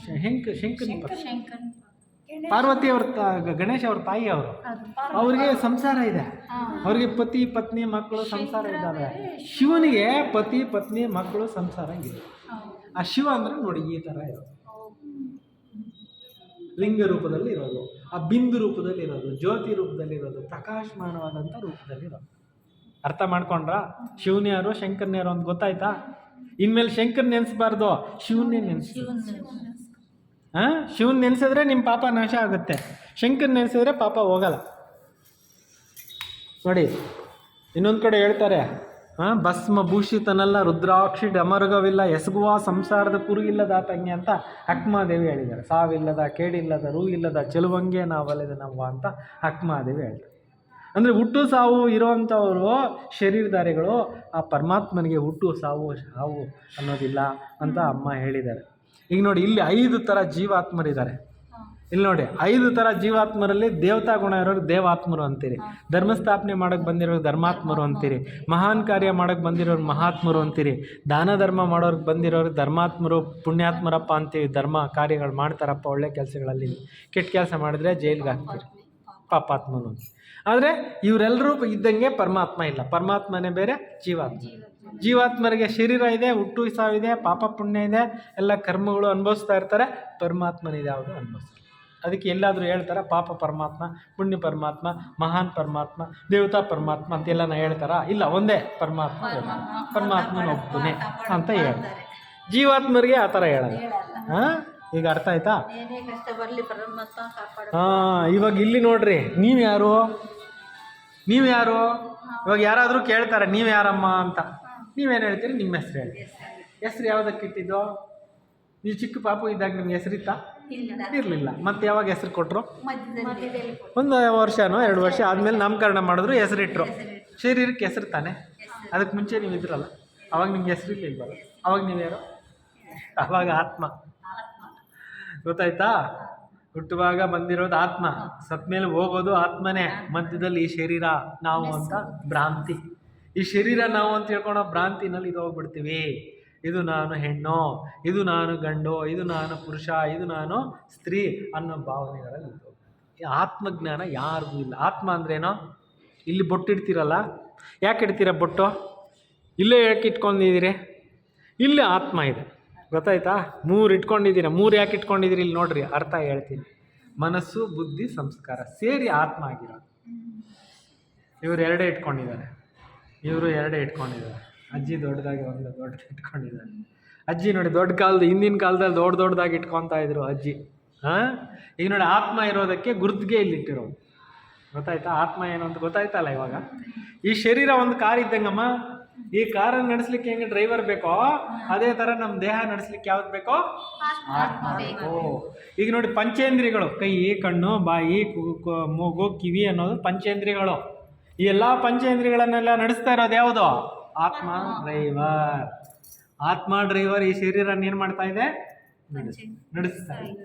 ಶಂಕರನ ಪತ್ನಿ. ಪಾರ್ವತಿ ಅವ್ರ ಗಣೇಶ ಅವ್ರ ತಾಯಿ ಅವರು. ಅವ್ರಿಗೆ ಸಂಸಾರ ಇದೆ, ಅವ್ರಿಗೆ ಪತಿ ಪತ್ನಿ ಮಕ್ಕಳು ಸಂಸಾರ ಇದ್ದಾವೆ. ಶಿವನಿಗೆ ಪತಿ ಪತ್ನಿ ಮಕ್ಕಳು ಸಂಸಾರ ಇದೆ. ಆ ಶಿವ ಅಂದರೆ ನೋಡಿ ಈ ಥರ ಇರೋದು, ಲಿಂಗ ರೂಪದಲ್ಲಿ ಇರೋದು, ಆ ಬಿಂದು ರೂಪದಲ್ಲಿ ಇರೋದು, ಜ್ಯೋತಿ ರೂಪದಲ್ಲಿ ಇರೋದು, ಪ್ರಕಾಶಮಾನವಾದಂಥ ರೂಪದಲ್ಲಿ ಇರೋದು. ಅರ್ಥ ಮಾಡ್ಕೊಂಡ್ರಾ? ಶಿವನ್ಯಾರು ಶಂಕರನ್ಯಾರು ಅಂತ ಗೊತ್ತಾಯ್ತಾ? ಇನ್ಮೇಲೆ ಶಂಕರ್ ನೆನೆಸ್ಬಾರ್ದು, ಶಿವನ್ನೇ ನೆನೆಸಿ. ಶಿವನ್ ನೆನೆಸಿದ್ರೆ ನಿಮ್ಮ ಪಾಪ ನಾಶ ಆಗುತ್ತೆ, ಶಂಕರ್ ನೆನೆಸಿದ್ರೆ ಪಾಪ ಹೋಗಲ್ಲ. ನೋಡಿ, ಇನ್ನೊಂದು ಕಡೆ ಹೇಳ್ತಾರೆ, ಭಸ್ಮ ಭೂಷಿತನಲ್ಲ, ರುದ್ರಾಕ್ಷಿ ಡಮರುಗವಿಲ್ಲ, ಎಸಗುವ ಸಂಸಾರದ ಕುರುಗಿಲ್ಲದ ತಂಗಿ ಅಂತ ಅಕ್ಮಾದೇವಿ ಹೇಳಿದ್ದಾರೆ. ಸಾವಿಲ್ಲದ, ಕೇಡಿಲ್ಲದ, ರೂ ಇಲ್ಲದ ಚೆಲುವಂಗೆ ನಾವಲ್ಲದೆ ನಾವು ಅಂತ ಅಕ್ಮಾದೇವಿ ಹೇಳ್ತಾರೆ. ಅಂದರೆ ಹುಟ್ಟು ಸಾವು ಇರೋವಂಥವರು ಶರೀರಧಾರಿಗಳು, ಆ ಪರಮಾತ್ಮನಿಗೆ ಹುಟ್ಟು ಸಾವು ಅನ್ನೋದಿಲ್ಲ ಅಂತ ಅಮ್ಮ ಹೇಳಿದ್ದಾರೆ. ಈಗ ನೋಡಿ, ಇಲ್ಲಿ 5 ಥರ ಜೀವಾತ್ಮರಿದ್ದಾರೆ. ಇಲ್ಲಿ ನೋಡಿ, 5 ಥರ ಜೀವಾತ್ಮರಲ್ಲಿ ದೇವತಾ ಗುಣ ಇರೋರು ದೇವಾತ್ಮರು ಅಂತೀರಿ, ಧರ್ಮಸ್ಥಾಪನೆ ಮಾಡೋಕ್ಕೆ ಬಂದಿರೋರು ಧರ್ಮಾತ್ಮರು ಅಂತೀರಿ, ಮಹಾನ್ ಕಾರ್ಯ ಮಾಡೋಕ್ಕೆ ಬಂದಿರೋರು ಮಹಾತ್ಮರು ಅಂತೀರಿ, ದಾನ ಧರ್ಮ ಮಾಡೋರಿಗೆ ಬಂದಿರೋರು ಧರ್ಮಾತ್ಮರು ಪುಣ್ಯಾತ್ಮರಪ್ಪ ಅಂತೀವಿ. ಧರ್ಮ ಕಾರ್ಯಗಳು ಮಾಡ್ತಾರಪ್ಪ, ಒಳ್ಳೆ ಕೆಲಸಗಳಲ್ಲಿ. ಕೆಟ್ಟ ಕೆಲಸ ಮಾಡಿದ್ರೆ ಜೈಲಿಗೆ ಹಾಕ್ತೀರಿ, ಪಾಪಾತ್ಮನು. ಆದರೆ ಇವರೆಲ್ಲರೂ ಇದ್ದಂಗೆ ಪರಮಾತ್ಮ ಇಲ್ಲ. ಪರಮಾತ್ಮನೇ ಬೇರೆ, ಜೀವಾತ್ಮ. ಜೀವಾತ್ಮರಿಗೆ ಶರೀರ ಇದೆ, ಹುಟ್ಟು ಸಾವಿದೆ, ಪಾಪ ಪುಣ್ಯ ಇದೆ, ಎಲ್ಲ ಕರ್ಮಗಳು ಅನುಭವಿಸ್ತಾ ಇರ್ತಾರೆ. ಪರಮಾತ್ಮನಿದೆ ಯಾವುದು ಅನುಭವಿಸ್ತಾರೆ. ಅದಕ್ಕೆ ಎಲ್ಲಾದರೂ ಹೇಳ್ತಾರ ಪಾಪ ಪರಮಾತ್ಮ, ಪುಣ್ಯ ಪರಮಾತ್ಮ, ಮಹಾನ್ ಪರಮಾತ್ಮ, ದೇವತಾ ಪರಮಾತ್ಮ ಅಂತೆಲ್ಲ ಹೇಳ್ತಾರಾ? ಇಲ್ಲ, ಒಂದೇ ಪರಮಾತ್ಮ, ಪರಮಾತ್ಮನ ಒಬ್ಬನೇ ಅಂತ ಹೇಳ್ತಾರೆ. ಜೀವಾತ್ಮರಿಗೆ ಆ ಥರ ಹೇಳಲ್ಲ. ಹಾಂ, ಈಗ ಅರ್ಥ ಆಯ್ತಾ? ಇವಾಗ ಇಲ್ಲಿ ನೋಡ್ರಿ, ನೀವು ಯಾರು? ಇವಾಗ ಯಾರಾದರೂ ಕೇಳ್ತಾರೆ ನೀವು ಯಾರಮ್ಮ ಅಂತ, ನೀವೇನು ಹೇಳ್ತೀರಿ? ನಿಮ್ಮ ಹೆಸರು ಹೇಳಿ. ಹೆಸರು ಯಾವುದಕ್ಕೆ ಇಟ್ಟಿದ್ದು? ನೀವು ಚಿಕ್ಕ ಪಾಪು ಇದ್ದಾಗ ನಿಮ್ಗೆ ಹೆಸರಿತ್ತಾ? ಇರಲಿಲ್ಲ. ಮತ್ತೆ ಯಾವಾಗ ಹೆಸರು ಕೊಟ್ಟರು? ಒಂದು ವರ್ಷನೋ 2 ವರ್ಷ ಆದಮೇಲೆ ನಾಮಕರಣ ಮಾಡಿದ್ರು, ಹೆಸರಿಟ್ರು. ಶರೀರಕ್ಕೆ ಹೆಸರು ತಾನೆ. ಅದಕ್ಕೆ ಮುಂಚೆ ನೀವು ಇದ್ರಲ್ಲ, ಅವಾಗ ನಿಮ್ಗೆ ಹೆಸರಿರ್ಲಿಲ್ವಲ್ಲ, ಅವಾಗ ನೀವ್ಯಾರು? ಅವಾಗ ಆತ್ಮ. ಗೊತ್ತಾಯ್ತಾ? ಹುಟ್ಟುವಾಗ ಬಂದಿರೋದು ಆತ್ಮ, ಸತ್ ಮೇಲೆ ಹೋಗೋದು ಆತ್ಮನೇ. ಮಧ್ಯದಲ್ಲಿ ಈ ಶರೀರ ನಾವು ಅಂತ ಭ್ರಾಂತಿ. ಈ ಶರೀರ ನಾವು ಅಂತ ಹೇಳ್ಕೊಳೋ ಭ್ರಾಂತಿನಲ್ಲಿ ಇದು ಹೋಗ್ಬಿಡ್ತೀವಿ. ಇದು ನಾನು ಹೆಣ್ಣು, ಇದು ನಾನು ಗಂಡು, ಇದು ನಾನು ಪುರುಷ, ಇದು ನಾನು ಸ್ತ್ರೀ ಅನ್ನೋ ಭಾವನೆಗಳಲ್ಲಿ ಇದು. ಈ ಆತ್ಮಜ್ಞಾನ ಯಾರಿಗೂ ಇಲ್ಲ. ಆತ್ಮ ಅಂದ್ರೇನೋ? ಇಲ್ಲಿ ಬೊಟ್ಟಿಡ್ತೀರಲ್ಲ, ಯಾಕೆ ಇಡ್ತೀರ ಬೊಟ್ಟು? ಇಲ್ಲೇ ಯಾಕೆ ಇಟ್ಕೊಂಡಿದ್ದೀರಿ? ಇಲ್ಲೇ ಆತ್ಮ ಇದೆ. ಗೊತ್ತಾಯ್ತಾ? 3 ಇಟ್ಕೊಂಡಿದ್ದೀರ. 3 ಯಾಕೆ ಇಟ್ಕೊಂಡಿದ್ದೀರಿ? ಇಲ್ಲಿ ನೋಡ್ರಿ, ಅರ್ಥ ಹೇಳ್ತೀನಿ. ಮನಸ್ಸು, ಬುದ್ಧಿ, ಸಂಸ್ಕಾರ ಸೇರಿ ಆತ್ಮ ಆಗಿರೋದು. ಇವರು 2 ಇಟ್ಕೊಂಡಿದ್ದಾರೆ, ಇವರು 2 ಇಟ್ಕೊಂಡಿದ್ದಾರೆ. ಅಜ್ಜಿ ದೊಡ್ಡದಾಗಿ ಒಂದು ದೊಡ್ಡದು ಇಟ್ಕೊಂಡಿದ್ದಾರೆ. ಅಜ್ಜಿ ನೋಡಿ, ದೊಡ್ಡ ಕಾಲದ ಹಿಂದಿನ ಕಾಲದಲ್ಲಿ ದೊಡ್ಡದಾಗಿ ಇಟ್ಕೊತಾ ಇದ್ರು ಅಜ್ಜಿ. ಹಾಂ, ಈಗ ನೋಡಿ ಆತ್ಮ ಇರೋದಕ್ಕೆ ಗುರುತಿಗೆ ಇಲ್ಲಿ ಇಟ್ಟಿರೋದು. ಗೊತ್ತಾಯ್ತಾ? ಆತ್ಮ ಏನು ಅಂತ ಗೊತ್ತಾಯ್ತಲ್ಲ ಇವಾಗ? ಈ ಶರೀರ ಒಂದು ಕಾರ್ ಇದ್ದಂಗಮ್ಮ. ಈ ಕಾರನ್ನು ನಡೆಸ್ಲಿಕ್ಕೆ ಹೆಂಗೆ ಡ್ರೈವರ್ ಬೇಕೋ, ಅದೇ ಥರ ನಮ್ಮ ದೇಹ ನಡೆಸ್ಲಿಕ್ಕೆ ಯಾವ್ದು ಬೇಕೋ? ಆತ್ಮ ಬೇಕು. ಈಗ ನೋಡಿ, ಪಂಚೇಂದ್ರಿಯಗಳು, ಕೈ, ಕಣ್ಣು, ಬಾಯಿ, ಮೂಗು, ಕಿವಿ ಅನ್ನೋದು ಪಂಚೇಂದ್ರಿಯಗಳು. ಈ ಎಲ್ಲ ಪಂಚೇಂದ್ರಿಯಗಳನ್ನೆಲ್ಲ ನಡೆಸ್ತಾ ಇರೋದು ಯಾವುದು? ಆತ್ಮ ಡ್ರೈವರ್. ಆತ್ಮ ಡ್ರೈವರ್ ಈ ಶರೀರನ ಏನು ಮಾಡ್ತಾ ಇದೆ? ನಡೆಸ್ತಾ ಇದೆ.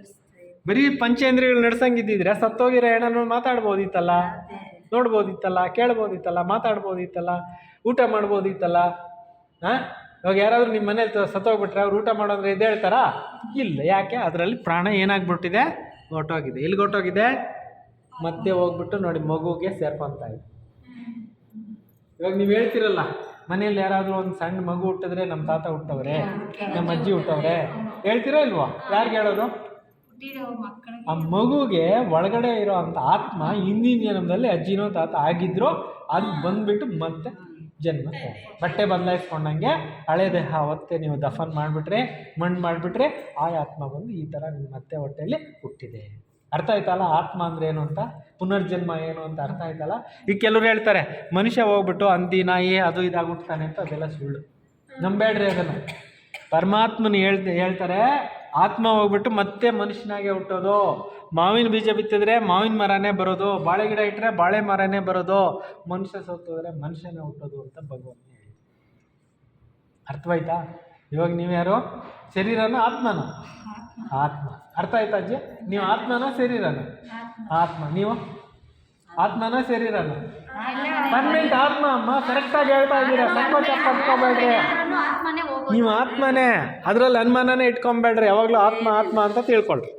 ಬರೀ ಪಂಚೇಂದ್ರಿಯಗಳು ನಡೆಸಂಗಿದ್ದಿದ್ರೆ ಸತ್ತೋಗಿರೋ ಹೆಣ್ಣನ್ನು ಮಾತಾಡ್ಬೋದಿತ್ತಲ್ಲ, ನೋಡ್ಬೋದಿತ್ತಲ್ಲ, ಕೇಳ್ಬೋದಿತ್ತಲ್ಲ, ಮಾತಾಡ್ಬೋದಿತ್ತಲ್ಲ, ಊಟ ಮಾಡ್ಬೋದಿತ್ತಲ್ಲ. ಹಾಂ, ಇವಾಗ ಯಾರಾದರೂ ನಿಮ್ಮ ಮನೇಲಿ ಸತ್ತೋಗ್ಬಿಟ್ರೆ ಅವ್ರು ಊಟ ಮಾಡೋದ್ರೆ ಇದು ಹೇಳ್ತಾರಾ? ಇಲ್ಲ. ಯಾಕೆ? ಅದರಲ್ಲಿ ಪ್ರಾಣ ಏನಾಗ್ಬಿಟ್ಟಿದೆ? ಹೊಟ್ಟೋಗಿದೆ. ಎಲ್ಲಿಗೆ ಹೊಟ್ಟೋಗಿದೆ? ಮತ್ತೆ ಹೋಗ್ಬಿಟ್ಟು ನೋಡಿ ಮಗುಗೆ ಸೇರ್ಕೊಂತ ಇದೆ. ಇವಾಗ ನೀವು ಹೇಳ್ತಿರಲ್ಲ, ಮನೇಲಿ ಯಾರಾದರೂ ಒಂದು ಸಣ್ಣ ಮಗು ಹುಟ್ಟಿದ್ರೆ ನಮ್ಮ ತಾತ ಹುಟ್ಟವ್ರೆ, ನಮ್ಮ ಅಜ್ಜಿ ಹುಟ್ಟವ್ರೆ ಹೇಳ್ತೀರಾ ಇಲ್ವಾ? ಯಾರಿಗೆ ಹೇಳೋದು? ಆ ಮಗುಗೆ ಒಳಗಡೆ ಇರೋ ಅಂಥ ಆತ್ಮ ಹಿಂದಿನ ಜನ್ಮದಲ್ಲಿ ಅಜ್ಜಿನೋ ತಾತ ಆಗಿದ್ರು, ಅದು ಬಂದ್ಬಿಟ್ಟು ಮತ್ತೆ ಜನ್ಮ ಬಟ್ಟೆ ಬದಲಾಯಿಸ್ಕೊಂಡಂಗೆ ಹಳೆ ದೇಹ ಅವತ್ತೇ ನೀವು ದಫನ್ ಮಾಡಿಬಿಟ್ರೆ, ಮಣ್ಣು ಮಾಡಿಬಿಟ್ರೆ, ಆ ಆತ್ಮ ಬಂದು ಈ ಥರ ನಿಮ್ಮ ಮತ್ತೆ ಹೊಟ್ಟೆಯಲ್ಲಿ ಹುಟ್ಟಿದೆ. ಅರ್ಥ ಆಯ್ತಲ್ಲ ಆತ್ಮ ಅಂದರೆ ಏನು ಅಂತ, ಪುನರ್ಜನ್ಮ ಏನು ಅಂತ ಅರ್ಥ ಆಯ್ತಲ್ಲ. ಈಗ ಕೆಲವ್ರು ಹೇಳ್ತಾರೆ ಮನುಷ್ಯ ಹೋಗ್ಬಿಟ್ಟು ಹಂದಿ, ನಾಯಿ ಅದು ಇದಾಗ್ಬಿಡ್ತಾನೆ ಅಂತ. ಅದೆಲ್ಲ ಸುಳ್ಳು, ನಂಬೇಡ್ರಿ ಅದನ್ನು. ಪರಮಾತ್ಮನ ಹೇಳ್ತಾರೆ ಆತ್ಮ ಹೋಗ್ಬಿಟ್ಟು ಮತ್ತೆ ಮನುಷ್ಯನಾಗೆ ಹುಟ್ಟೋದು. ಮಾವಿನ ಬೀಜ ಬಿತ್ತಿದ್ರೆ ಮಾವಿನ ಮರನೇ ಬರೋದು, ಬಾಳೆ ಗಿಡ ಇಟ್ಟರೆ ಬಾಳೆ ಮರನೇ ಬರೋದು, ಮನುಷ್ಯ ಸತ್ತೋದ್ರೆ ಮನುಷ್ಯನೇ ಹುಟ್ಟೋದು ಅಂತ ಭಗವಂತ ಹೇಳಿ. ಅರ್ಥವಾಯ್ತಾ? ಇವಾಗ ನೀವು ಯಾರು? ಶರೀರನ ಆತ್ಮನ? ಆತ್ಮ. ಅರ್ಥ ಆಯ್ತಾ ಅಜ್ಜಿ? ನೀವು ಆತ್ಮನ ಶರೀರನ? ಆತ್ಮ. ನೀವು ಆತ್ಮನ ಶರೀರನ? ಪರ್ಮನೆಂಟ್ ಆತ್ಮ ಅಮ್ಮ. ಕರೆಕ್ಟಾಗಿ ಹೇಳ್ತಾ ಇದ್ದೀರಾ, ಸಂಕೋಚ ಪಡ್ಕೊಬೇಡ್ರಿ. ನೀವು ಆತ್ಮನೇ, ಅದರಲ್ಲಿ ಅನುಮಾನನೇ ಇಟ್ಕೊಬೇಡ್ರಿ. ಯಾವಾಗಲೂ ಆತ್ಮ ಆತ್ಮ ಅಂತ ತಿಳ್ಕೊಳ್ರಿ.